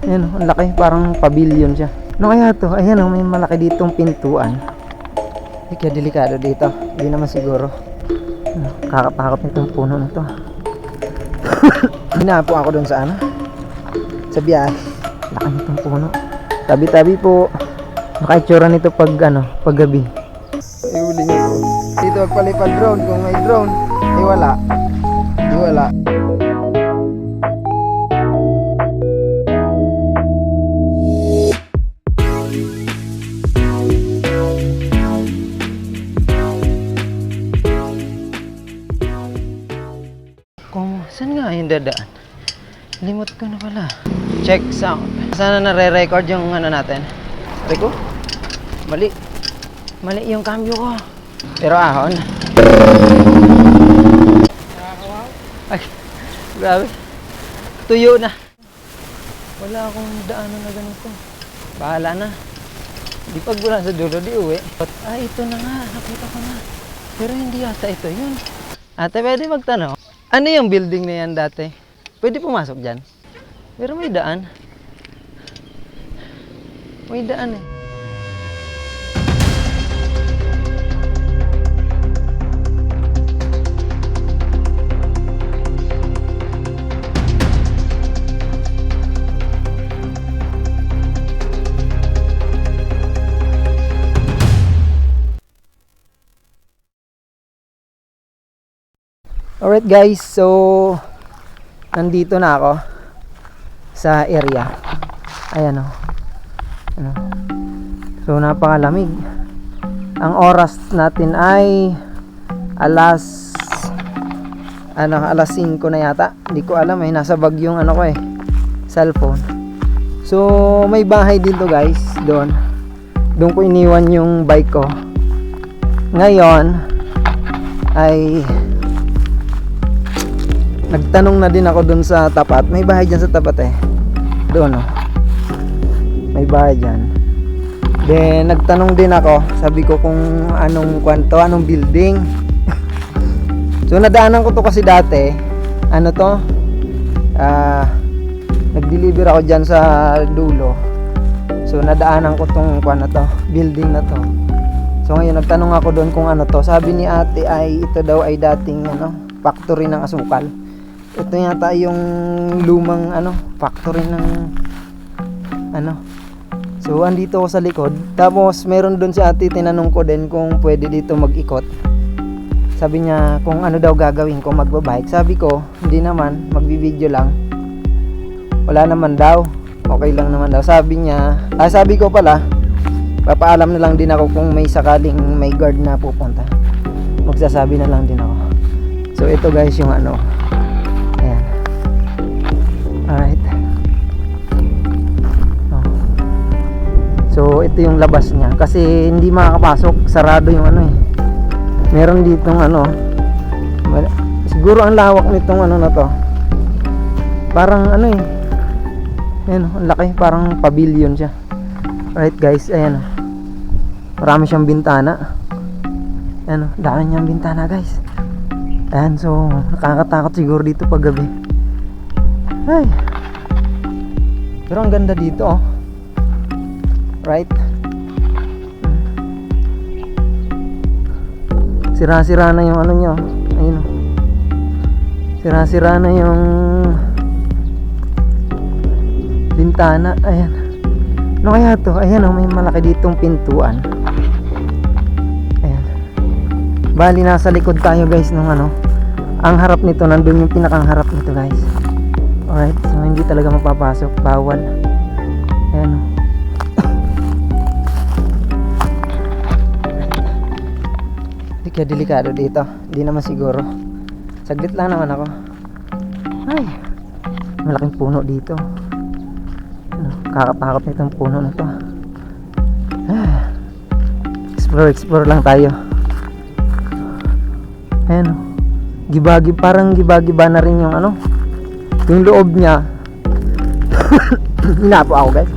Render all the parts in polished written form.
Ayan, ang laki, parang pavilion siya. Ano kaya to? Ayan, may malaki ditong pintuan. Hindi kaya delikado dito. Hindi naman siguro. Kakatakot nitong puno na to. Hinapo ako dun sa sa biyahe. Laki nitong puno. Tabi-tabi po. Nakaitsura nito pag gabi. Iuli niyo po. Dito magpalipad drone. Kung may drone, wala. Wala. Saan nga yung dadaan? Limot ko na pala. Check sound. Sana nare-record yung natin. Reko? Mali yung cambio ko. Pero ahon. Ay, grabe. Tuyo na. Wala akong daanan na ganito. Bahala na. Di pagbulan sa dulo, di uwi. Ito na nga. Nakita ko na. Pero hindi yata ito yun. Ate, pwede magtanong? Ano yung building na yan dati? Pwede pumasok dyan? Pero may daan. May daan eh. Alright guys, so nandito na ako sa area. Ayan o. So napakalamig. Ang oras natin ay alas 5 na yata. Hindi ko alam eh, nasa bag yung cellphone. So may bahay dito guys, doon ko iniwan yung bike ko. Ngayon ay nagtanong na din ako dun sa tapat. May bahay dyan sa tapat eh. Doon may bahay dyan. Then nagtanong din ako. Sabi ko kung anong building. So nadaanan ko to kasi dati. Nag-deliver ako dyan sa dulo. So nadaanan ko tong building na to. So ngayon nagtanong ako doon kung ano to. Sabi ni ate ay ito daw ay dating factory ng asukal. Ito yata yung lumang factory ng So andito ako sa likod. Tapos meron doon si ate, tinanong ko din kung pwede dito mag-ikot. Sabi niya kung ano daw gagawin ko, magbabike. Sabi ko hindi naman, magbibideo lang. Wala naman daw, okay lang naman daw. Sabi niya, sabi ko pala papaalam na lang din ako kung may sakaling may guard na pupunta. Magsasabi na lang din ako. So ito guys yung ayan. Alright. So ito yung labas niya. Kasi hindi makakapasok. Sarado yung meron ditong siguro ang lawak nitong na to. Parang Ayan, ang laki. Parang pavilion siya. Alright guys, ayan. Marami siyang bintana. Dami niyang bintana guys. Ayan, so nakakatakot siguro dito pag gabi. Ay. Pero ang ganda dito Right? Sira-sira na yung nyo. Ayun Sira-sira na yung bintana. Ayan. Ano kaya to? Ayan may malaki ditong pintuan. Ayan. Bali nasa likod tayo guys nung ang harap nito, nandun yung pinakang harap nito guys. Alright, so hindi talaga mapapasok, bawal. Ayan Hindi kaya delikado dito. Hindi naman siguro. Saglit lang naman ako. Ay, malaking puno dito. Kakatakot nitong puno na to. Explore lang tayo. Ayan parang giba-giba na rin yung yung loob niya. Hinapo ako guys.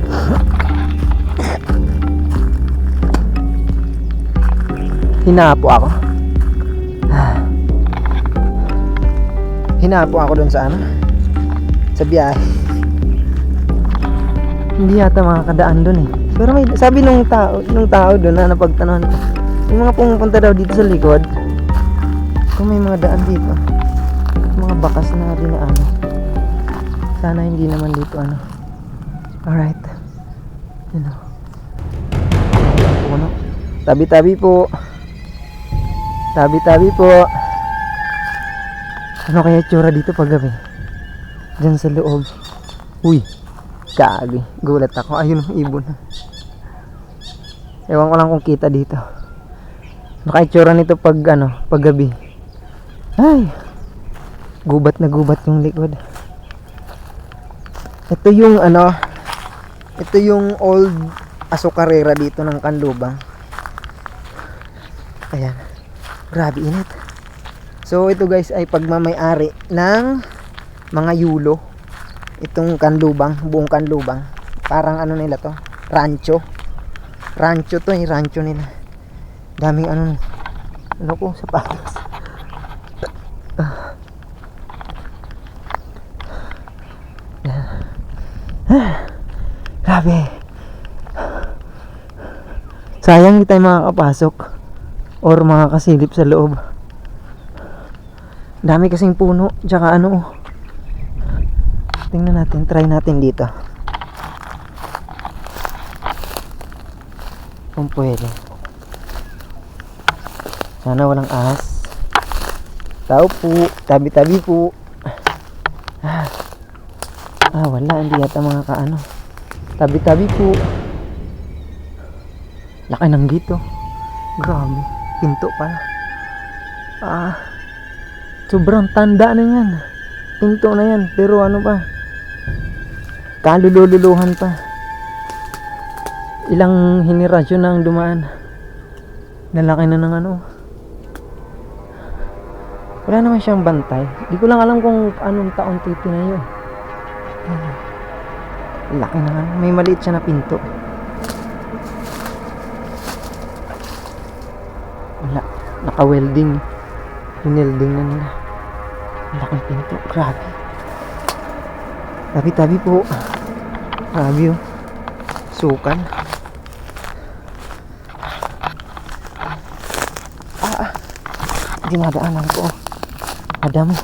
Hinapo ako dun sa biyahe. Hindi yata makakadaan doon eh. Pero may, sabi nung tao doon na napagtanong ko, yung mga pumupunta daw dito sa likod, kung may mga daan dito, mga bakas na dinaan. Sana hindi naman dito ano. Alright. Yun o. Puno. Tabi-tabi po. Tabi-tabi po. Ano kaya tsura dito pag gabi? Diyan sa loob. Uy. Kagi. Gulat ako. Ayun, ibon. Ewan ko lang kung kita dito. Ano kaya tsura nito pag ano, pag gabi? Ay. Gubat na gubat yung likod. Ito yung ano, ito yung old asokarera dito ng Canlubang. Ayan. Grabe init. So ito guys ay pagmamay-ari ng mga yulo. Itong Canlubang, buong Canlubang. Parang ano nila to? Rancho. Rancho to, yung rancho nila. Daming ano ko, sapatos. Grabe. Sayang hindi tayo makakapasok or makakasilip sa loob. Dami kasing puno. Tsaka ano, tingnan natin, try natin dito kung pwede. Sana walang ahas. Tao po, tabi-tabi po. Wala, hindi yata mga kaano. Tabi-tabi po. Laki ng dito. Grabe, pinto pala. Sobrang tanda na yan. Pinto na yan, pero ano pa, kalululuhan pa. Ilang henerasyon na ang dumaan. Nalaki na ng ano. Wala naman siyang bantay. Di ko lang alam kung anong taon titinayo. Laki na nga. May maliit siya na pinto. Wala. Naka-welding. Pinelding na nila. Laking pinto. Grabe. Tabi-tabi po. Grabe oh. Sukan. Dinadaanan ko. Madami.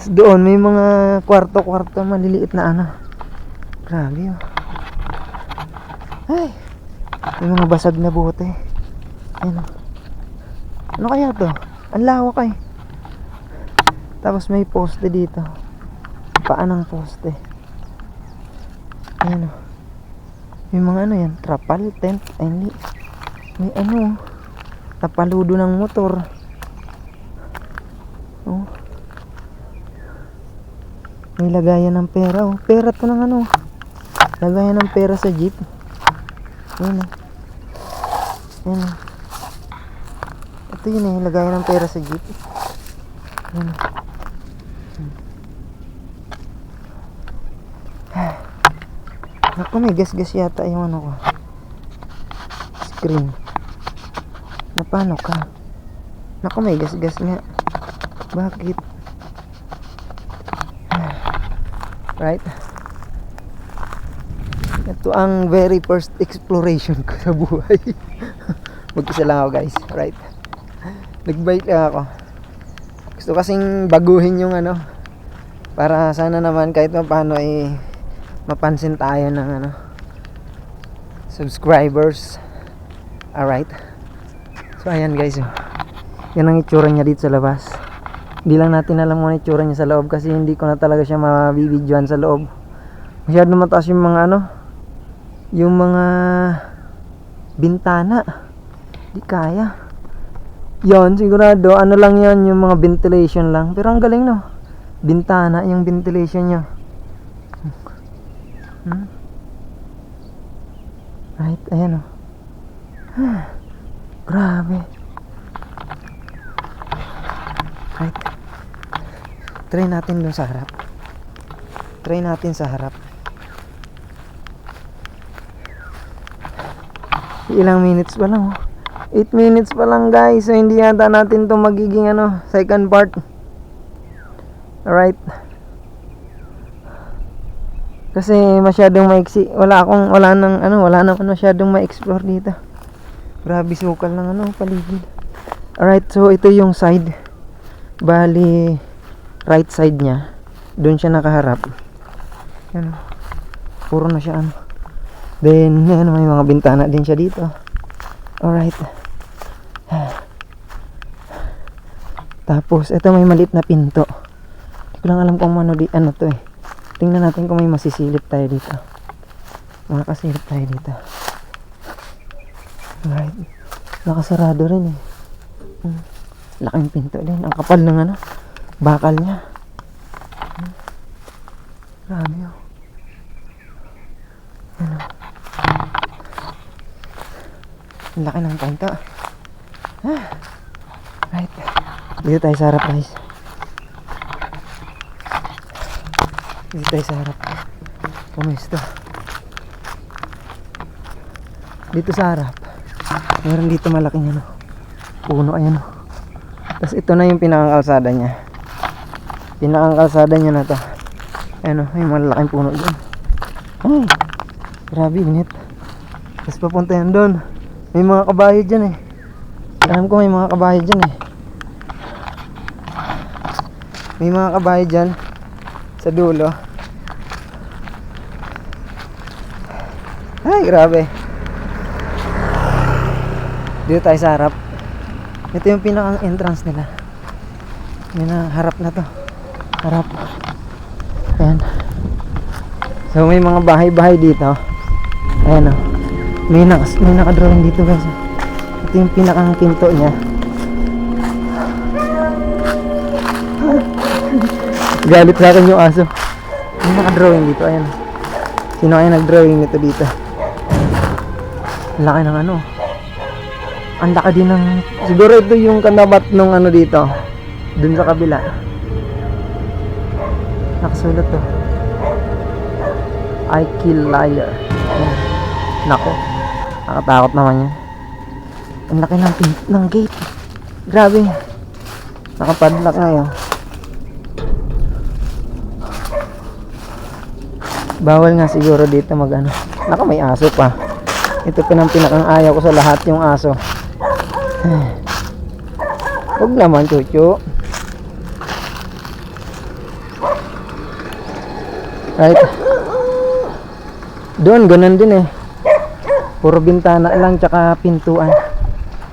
Doon may mga kwarto-kwarto maliliit na ano. Grabe oh. Ay. May mga basag na bote. Ayun oh. Ano kaya to? Ang lawak eh. Tapos may poste dito. Paan ng poste. Ayun oh. May mga ano yan, trapal, tent. Ay hindi. May ano, tapaludo ng motor. Oh. May lagayan ng pera oh. Pera to ng ano. Lagayan ng pera sa jeep. Ayun oh. Ayun oh. Ito yun eh, lagayan ng pera sa jeep. Ayun oh. Naku, may gas-gas yata yung ano ko. Screen. Napano ka? Naku, may gas-gas nga. Bakit? Right? Ito ang very first exploration ko sa buhay. Mag-isa lang ako guys. Right? Nag-bike lang ako. Gusto kasing baguhin yung ano. Para sana naman kahit paano eh mapansin tayo ng ano subscribers. Alright. So ayan guys oh. Yan ang itsura niya dito sa labas. Hindi lang natin alam kung ano itsura niya sa loob kasi hindi ko na talaga siya mabibidyoan sa loob. Masyado mataas yung mga ano, yung mga bintana. Di kaya. Yon sigurado ano lang yan, yung mga ventilation lang. Pero ang galing no. Bintana yung ventilation niya. Right, ayan o. Grabe. Right. Try natin dun sa harap. Try natin sa harap. Ilang minutes pa lang oh. 8 minutes pa lang guys. So hindi yata natin to magiging ano, second part. Alright. Kasi masyadong maiksi. Wala naman masyadong ma-explore dito. Grabe sukal ng paligid. Alright, so ito yung side. Bali, right side niya. Doon siya nakaharap. Yan. Puro na siya Then, may mga bintana din siya dito. Alright. Tapos, ito may maliit na pinto. Hindi ko lang alam kung ano to eh. Tingnan natin kung may masisilip tayo dito. Makakasilip tayo dito. Alright. Nakasarado rin eh. Laking pinto din. Ang kapal ng bakal niya. Grabe oh. Ang laki ng pinto. Right. Dito tayo sa harap guys. Dito tayo sa harap. Pumesto. Dito sa harap. Meron dito malaking puno ayan Tapos ito na yung pinakakalsada niya. Pinakakalsada niya na to. Ayan may malaking puno dyan. Ay, grabe init. Tapos papunta yan doon. May mga kabayo dyan eh. Alam ko may mga kabayo dyan eh. May mga kabayo dyan sa dulo. Ay, grabe. Dito tayo sa harap. Ito yung pinakang entrance nila. May na harap na to. Harap. Ayan. So may mga bahay-bahay dito. Ayan o. May nakadrawing dito guys. Ito yung pinakang pinto niya. Galit sa akin yung aso. May nakadrawing dito. Ayan. Sino kaya nagdrawing nito dito? Laki ng ang laki din ng siguro ito yung kanabat nung dito dun sa kabila. Nakasulat to, I kill liar. Nako, nakatakot naman yan. Ang laki ng gate. Grabe, nakapadlock na yun. Bawal nga siguro dito naka may aso pa. Ito pinakang ayaw ko sa lahat, yung aso. Huwag naman chuchu. Right. Doon ganun din eh. Puro bintana lang tsaka pintuan.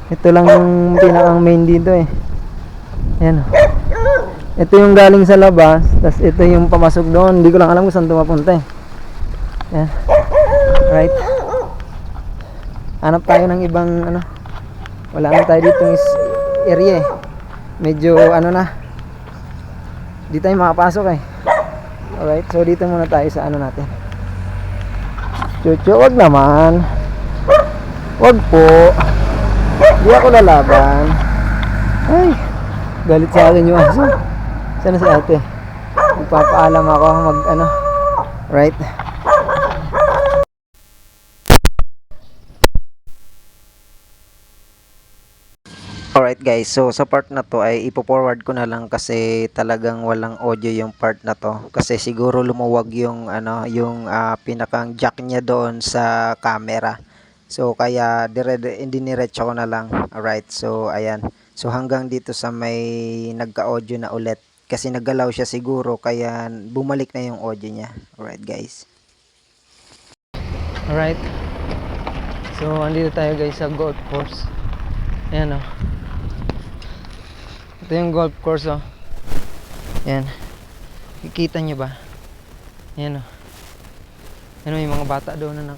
Ito lang yung pinakang main dito eh. Ayan. Ito yung galing sa labas, tas ito yung pamasok doon. Hindi ko lang alam kung saan ito mapunta eh. Ayan. Right. Hanap tayo ng ibang wala na tayo dito ng area eh. Medyo na di tayo makapasok eh. Alright, so dito muna tayo sa natin. Chuchu, wag naman. Wag po. Di ako lalaban. Ay, galit sa akin yung aso. Sana si ate. Magpapaalam ako right. Alright guys, so sa part na to ay ipo-forward ko na lang kasi talagang walang audio yung part na to. Kasi siguro lumuwag yung pinakang jack niya doon sa camera. So kaya diniretso ko na lang. Alright, so ayan. So hanggang dito sa may nagka-audio na ulit. Kasi naggalaw siya siguro kaya bumalik na yung audio niya. Alright guys. Alright. So andito tayo guys sa golf course. Ayan o. Ito yung golf course oh. Yan. Kikita nyo ba? Yan oh. Yan may mga bata doon na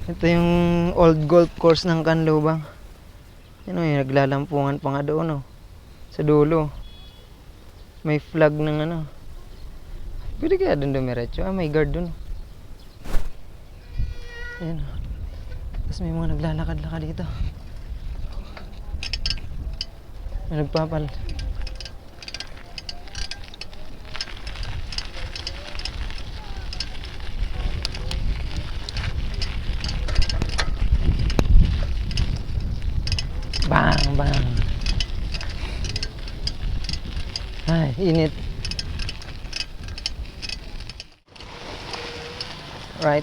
Ito yung old golf course ng Canlubang. Yan oh, yung naglalampungan pa nga doon oh. Sa dulo. May flag ng Pwede kaya doon dumiretso? May guard doon. Yan oh. Tapos may mga naglalakad-lakad dito. May nagpapal. Bang, bang. Ay, init. Right.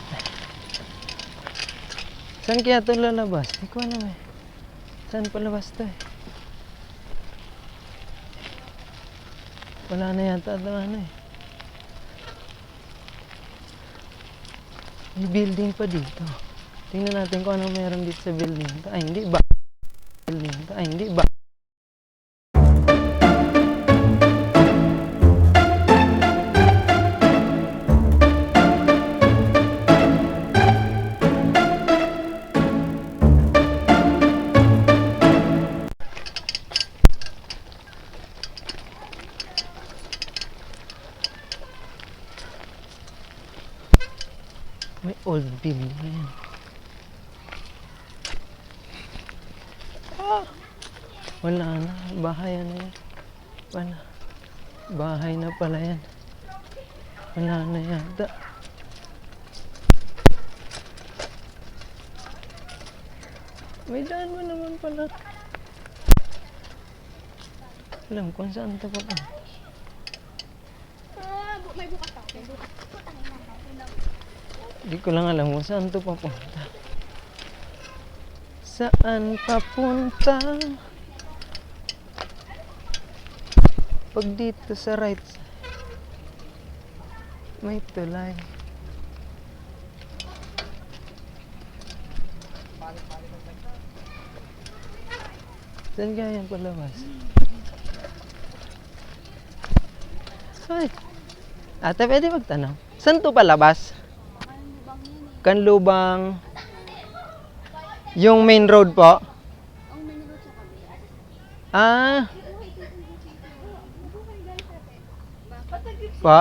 Saan kaya ito lalabas? Hindi ko alam eh. Saan palabas ito eh? Wala na yata ito ano eh. May building pa dito. Tingnan natin kung ano meron dito sa building. Ay, hindi ba? Building. Ay, hindi ba? May old building na yan. Ah! Wala na. Bahay na yan. Wala. Bahay na pala yan. Wala na yata. May daan mo naman pala. Alam kung saan ito pa pa. May bukas ako. May bukas. Hindi ko lang alam kung saan ito papunta. Saan papunta? Pag dito sa right side, may tulay. Saan kaya yung palabas? Ay! Ate, pwede magtanong. Saan ito palabas? Kanlubang. Yung main road po? Ang manilot sa kabila. Ah. Po?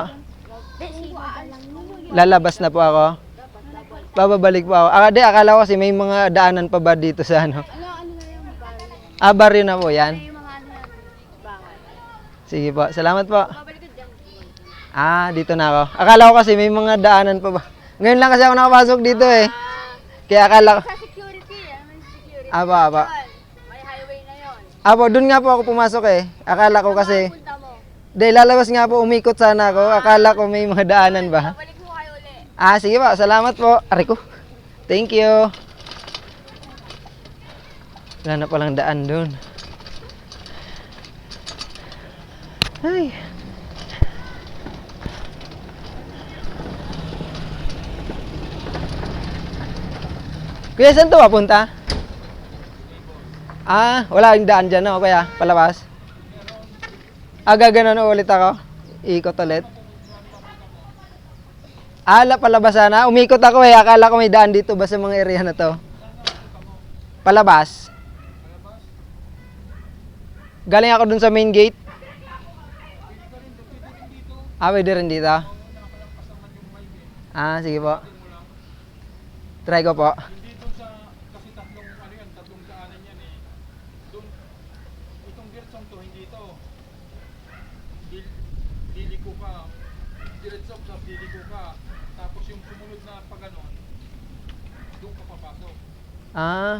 Lalabas na po ako. Bababalik po ako. Akala ko kasi may mga daanan pa ba dito sa ano? Ano na yung barrio? Ah, barrio na po yan. Yung mga ano yan, bahay. Sige po. Salamat po. Babalik ko dyan. Ah, dito na ako. Akala ko kasi may mga daanan pa ba? Ngayon lang kasi ako nakapasok dito eh. Kaya akala ko. Sa security, may security. Aba, aba. Yun, may highway na yun. Apo, dun nga po ako pumasok eh. Akala ko kasi. Punta mo. Dahil lalabas nga po, umikot sana ako. Akala ko may mga daanan ba? Babalik mo kayo ulit. Ah, sige po. Salamat po. Aray ko. Thank you. Wala na palang daan dun. Ay. Kuya, saan to papunta? Ah, wala yung daan dyan, no? Kuya, palabas. Ah, gaganon ulit ako. Ikot ulit. Ala, palabas sana. Umikot ako eh. Akala ko may daan dito ba sa mga area na to. Palabas. Galing ako dun sa main gate. Ah, pwede rin dito. Ah, sige po. Try ko po. Diliko ka, diretso sa diliko ka, tapos yung sumunod na pag ganon, doon ka papasok. Ah,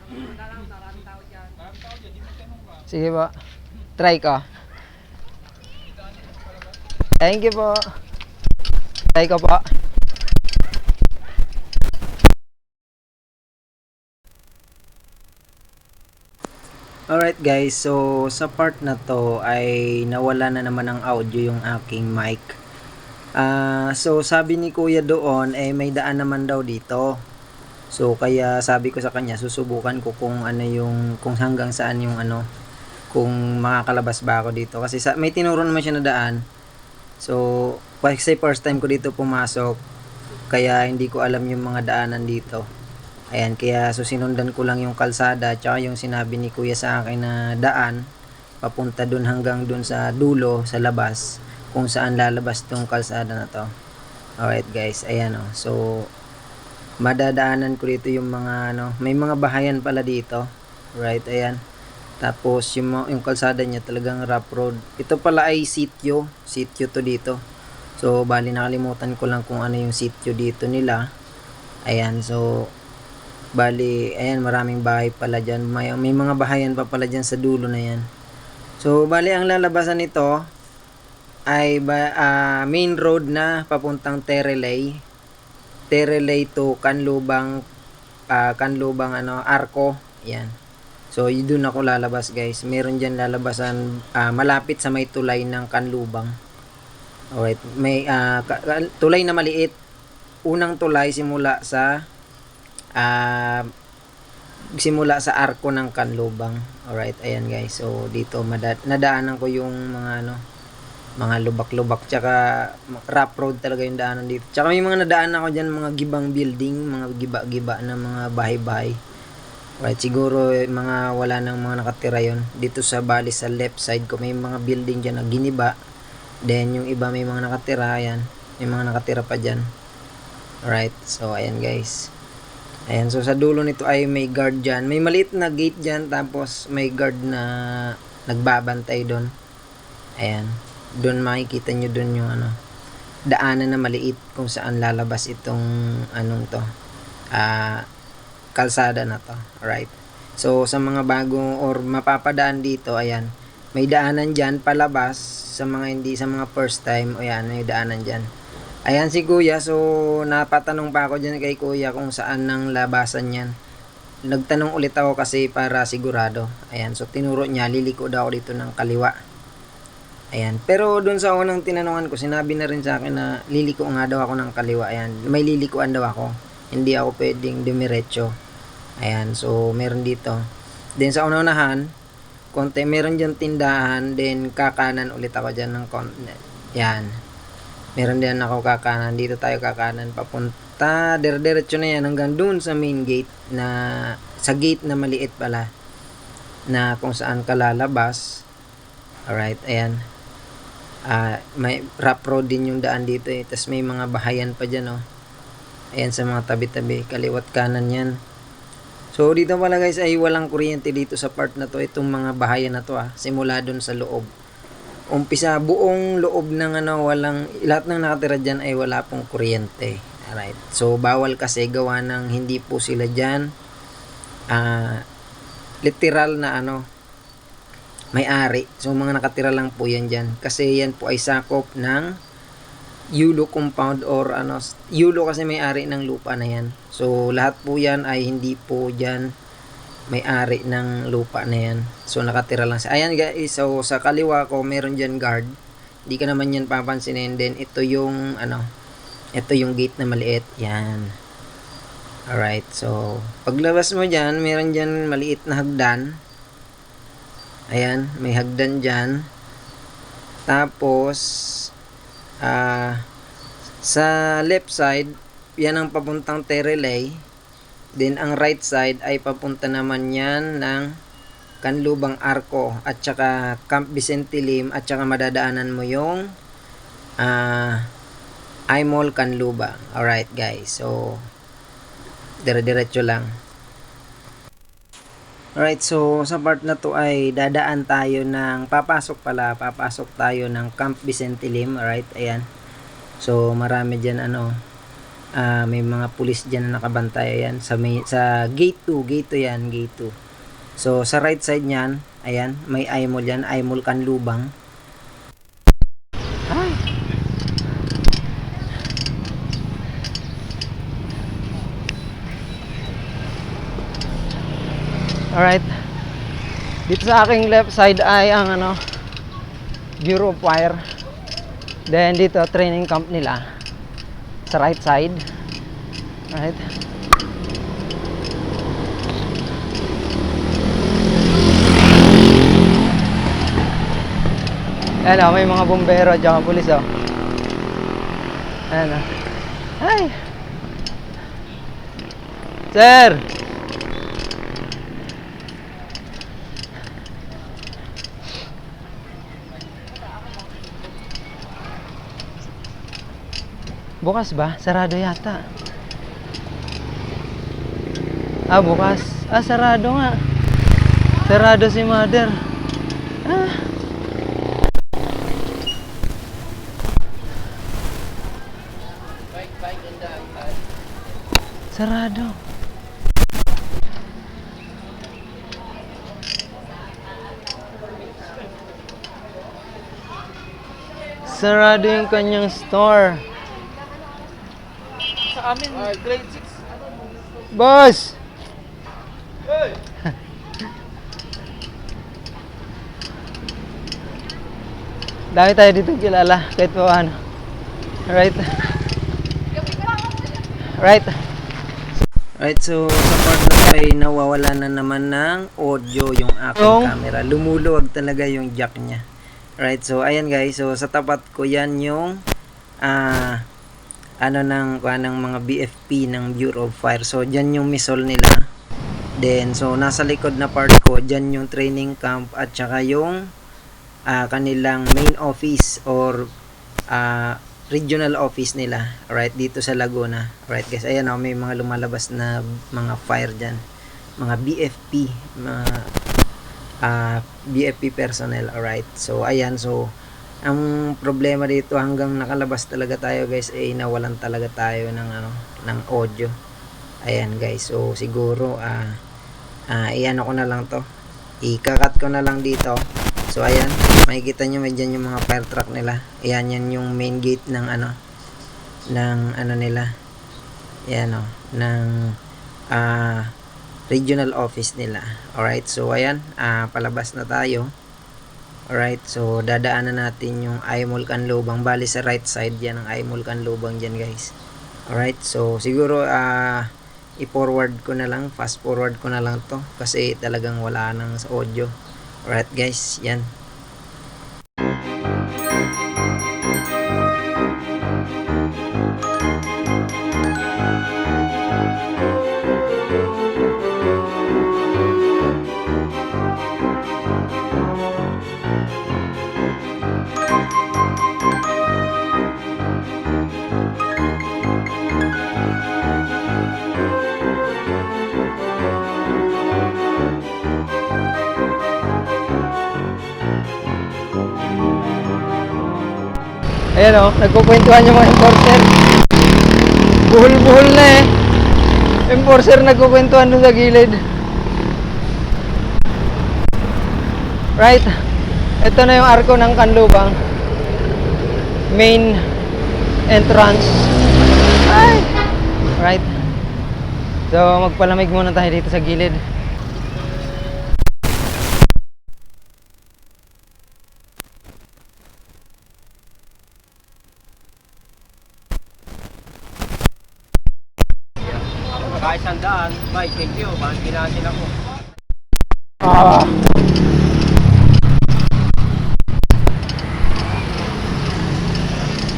Maraming tao dyan, di magtanong ka. sige po. Try ko. Thank you po. Try ko po. Alright guys, so sa part na to ay nawala na naman ng audio yung aking mic. So sabi ni kuya doon may daan naman daw dito. So kaya sabi ko sa kanya susubukan ko kung ano yung kung hanggang saan yung ano kung makakalabas ba ako dito kasi may tinuro naman siya na daan. So kasi first time ko dito pumasok kaya hindi ko alam yung mga daanan dito. Ayan, kaya so sinundan ko lang yung kalsada tsaka yung sinabi ni kuya sa akin na daan papunta dun hanggang dun sa dulo sa labas kung saan lalabas tong kalsada na to. Alright guys, ayan o. So madadaanan ko dito yung mga ano, may mga bahayan pala dito. Right, ayan. Tapos yung kalsada niya talagang rough road. Ito pala ay sitio to dito. So bali nakalimutan ko lang kung ano yung sitio dito nila. Ayan, so bali, ayan, maraming bahay pala dyan. May mga bahayan pa pala dyan sa dulo na yan. So, bali, ang lalabasan nito ay main road na papuntang Terelay. Terelay to Canlubang, Canlubang Arco. Yan. So, doon ako lalabas guys. Meron dyan lalabasan malapit sa may tulay ng Canlubang. Alright. May tulay na maliit. Unang tulay simula sa arko ng Canlubang. Alright. Ayan guys. So, dito nadaanan ko yung mga lubak-lubak. Tsaka rough road talaga yung daanan dito. Tsaka may mga nadaan ako dyan, mga gibang building. Mga giba-giba na mga bahay-bahay. Right, siguro mga wala nang mga nakatira yon. Dito sa bali sa left side ko may mga building dyan na giniba. Then yung iba may mga nakatira, ayan. May mga nakatira pa dyan. Alright, so ayan guys. Ayan, so sa dulo nito ay may guard dyan. May maliit na gate dyan, tapos may guard na nagbabantay doon. Ayan, doon makikita nyo doon yung daanan na maliit kung saan lalabas itong kalsada na to. Alright. So, sa mga bagong or mapapadaan dito, ayan, may daanan dyan palabas sa mga first time. O yan, may daanan dyan. Ayan si kuya. So, napatanong pa ako dyan kay kuya kung saan nang labasan yan. Nagtanong ulit ako kasi para sigurado. Ayan. So, tinuro niya, liliko daw ako dito ng kaliwa. Ayan. Pero, dun sa unang tinanungan ko, sinabi na rin sa akin na liliko nga daw ako ng kaliwa. Ayan. May lilikuan daw ako. Hindi ako pwedeng dumiretso. Ayan, so meron dito. Then sa unahan, konti, meron dyan tindahan. Then kakanan ulit ako dyan ng konti. Yan. Meron din ako kakanan. Dito tayo kakanan. Papunta, diretso na yan hanggang dun sa main gate. Sa gate na maliit pala. Na kung saan ka lalabas. Alright, ayan. May rough road din yung daan dito eh. Tapos may mga bahayan pa dyan oh. Ayan sa mga tabi-tabi, kaliwat kanan yan. So dito pala guys ay walang kuryente dito sa part na to. Itong mga bahayan na to simula dun sa loob. Umpisa buong loob ng lahat ng nakatira dyan ay wala pong kuryente. Alright. So bawal kasi gawa ng hindi po sila dyan literal na may-ari. So mga nakatira lang po yan dyan. Kasi yan po ay sakop ng Yulo compound or Yulo kasi may-ari ng lupa na yan. So lahat po yan ay hindi po dyan may-ari ng lupa na yan. So nakatira lang siya. Ayan guys, so sa kaliwa ko meron dyan guard. Hindi ka naman yan papansinin. Then ito yung ito yung gate na maliit. Yan. Alright, so paglabas mo dyan, meron dyan maliit na hagdan. Ayan, may hagdan dyan. Tapos sa left side, yan ang papuntang Terelay. Then ang right side ay papunta naman yan ng Canlubang Arco at saka Camp Vicente Lim, at saka madadaanan mo yung I-Mall Canlubang. Alright guys, so dire-diretso lang. Alright, so sa part na to ay dadaan tayo papasok tayo ng Camp Vicente Lim. Alright, ayan. So marami dyan may mga pulis dyan na nakabantay. Ayan, sa gate 2 yan, gate 2. So sa right side nyan, ayan, may I-Mall yan, I-Mall Canlubang. Ay! Alright. Dito sa aking left side ay ang Bureau of Fire. Then dito training camp nila sa right side. Alright. Ayan may mga bombero at saka pulis Ayan Ay! Sir! Bukas ba? Sarado yata. Bukas. Sarado nga. Sarado si mother. Sarado. nagsarado yung kanyang store. Sa amin, grade 6. Boss! Hey! Dami tayo dito kilala, kahit pa ano. Right? Right? Right, so sa part na to ay nawawala na naman ng audio yung aking camera. Lumuluwag talaga yung jack niya. Right, so ayan guys, so sa tapat ko yan yung ng mga BFP ng Bureau of Fire. So dyan yung missile nila. Then so nasa likod na part ko, dyan yung training camp at saka yung kanilang main office or regional office nila, right, dito sa Laguna. Right guys, ayan may mga lumalabas na mga fire dyan, mga BFP, mga BFP personnel. Alright, so ayan, so ang problema dito hanggang nakalabas talaga tayo guys ay nawalan talaga tayo ng ng audio. Ayan guys, so siguro iano ko na lang to, ikakat ko na lang dito. So ayan, makikita nyo may dyan yung mga fire truck nila. Ayan, yan yung main gate ng nila. Ayan ng regional office nila. Alright, so ayan, palabas na tayo. Alright, so dadaanan natin yung Aimol Canlubang. Bali sa right side yan ang Aimol Canlubang dyan guys. Alright, so siguro i-forward ko na lang, fast forward ko na lang to kasi talagang wala nang sa audio. Alright guys, yan. Ayan nagkukwentuhan yung mga enforcer. Buhol-buhol na enforcer nagkukwentuhan dun sa gilid. Right, ito na yung arko ng Canlubang, main entrance. Ay! Right, so magpalamig muna tayo dito sa gilid. Kahit sandaan, bye, thank you, bakit kinasin ako?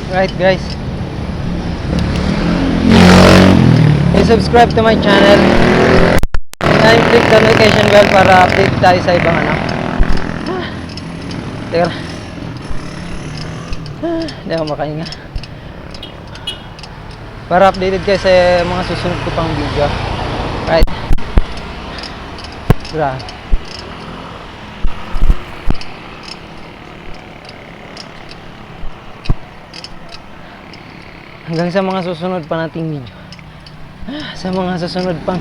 Right guys, subscribe to my channel and click the notification bell para update tayo sa ibang teka lang, hindi ako makahinga, para updated kayo sa mga susunod ko pang video. Right, bra. Hanggang sa mga susunod pa nating video, sa mga susunod pa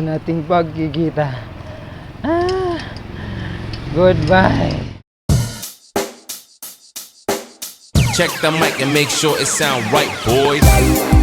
nating pagkikita. Goodbye. Check the mic and make sure it sound right, boys.